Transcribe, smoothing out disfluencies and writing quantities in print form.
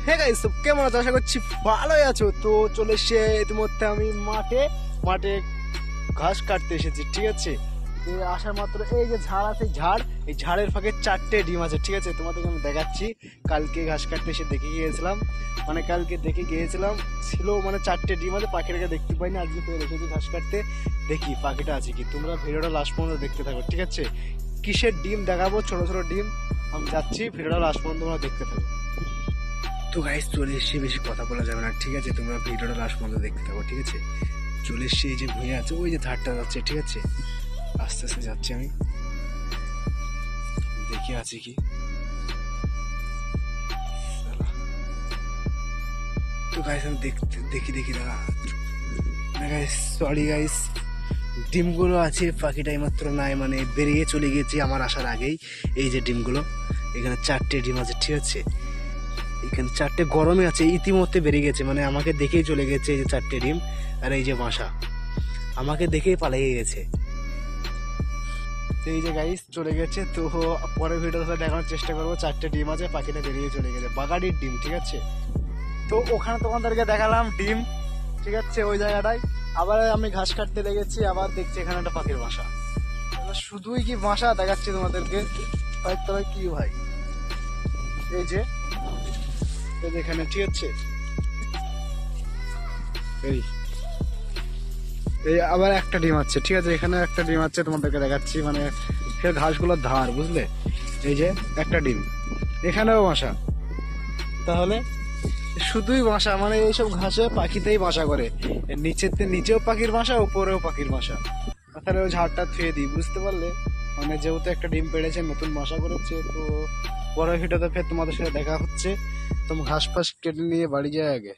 Hey guys, কেমন আছো? আশা করছি ভালোই আছো। তো চলে এসে ইতিমধ্যে আমি মাঠে মাঠে ঘাস কাটতে এসেছি, ঠিক আছে। আসার মাত্র এই যে ঝাড় আছে, ঝাড়, এই ঝাড়ের ফাঁকে 4টে ডিম আছে, ঠিক আছে। তোমাদেরকে আমি দেখাচ্ছি। কালকে ঘাস কাটতে এসে দেখে গিয়েছিলাম, মানে কালকে দেখে গিয়েছিলাম, ছিল মানে 4টে ডিম আছে। পাখিটাকে দেখতে পাইনি, আজকে পেয়ে রেখেছি ঘাস কাটতে। দেখি পাখিটা আছে কি। তোমরা ভিডিওটা লাস্ট পর্যন্ত দেখতে থাকো, ঠিক আছে। কিসের ডিম দেখাবো, ছোট ছোট ডিম। আমি যাচ্ছি, ভিডিওটা লাস্ট পর্যন্ত তোমরা দেখতে থাকো। তো গাইস চলে এসে, বেশি কথা বলা যাবে না, ঠিক আছে। তোমরা ভিডিওটা লাস্ট পর্যন্ত দেখতে থাকো, ঠিক আছে। চলে এসে এই যে ভুঁয়ে আছে, ওই যে ধারটা যাচ্ছে, ঠিক আছে। আস্তে আস্তে যাচ্ছি আমি, দেখি আছে কি। তো গাইস আমি দেখি দেখি দাঁড়া। গাইস সরি গাইস, ডিমগুলো আছে, পাখিটা মাত্র নাই, মানে বেরিয়ে চলে গেছি আমার আসার আগেই। এই যে ডিমগুলো, এখানে 4টে ডিম আছে, ঠিক আছে। এখানে 4টে গরমে আছে, ইতিমধ্যে বেরিয়ে গেছে, মানে আমাকে দেখেই চলে গেছে। এই যে 4টে ডিম, আর এই যে বাসা, আমাকে দেখেই পালিয়ে গেছে। তো এই যে গাইস চলে গেছে। তো পরের ভিডিওতে দেখানোর চেষ্টা করবো। 4টে ডিম আছে, পাখিটা বেরিয়ে চলে গেছে, বাগাডির ডিম, ঠিক আছে। তো ওখানে তোমাদেরকে দেখালাম ডিম, ঠিক আছে, ওই জায়গাটায়। আবার আমি ঘাস কাটতে লেগেছি, আবার দেখছি এখানে একটা পাখির বাসা। শুধুই কি বাসা দেখাচ্ছি তোমাদেরকে, ভাই তবে কি ভাই, এই যে এখানে, ঠিক আছে। এই এই আবার একটা ডিম আছে, ঠিক আছে। এখানে একটা ডিম আছে, তোমাদেরকে দেখাচ্ছি, মানে ঘাসগুলোর ধার, বুঝলে। এই যে একটা ডিম, এখানেও বাসা। তাহলে শুধুই বাসা, মানে এইসব ঘাসে পাখিতেই বাসা করে। নিচেও পাখির বাসা, উপরেও পাখির বাসা। তাহলে ওই ঝাড়টা থুয়ে দিই, বুঝতে পারলে। মানে যেহেতু একটা ডিম পেড়েছে, নতুন বাসা করেছে। তো পরের ভিডিওতে ফের তোমাদের সাথে দেখা হচ্ছে। তুমি ঘাস ফাস কেটে নিয়ে বাড়ি যায় আগে।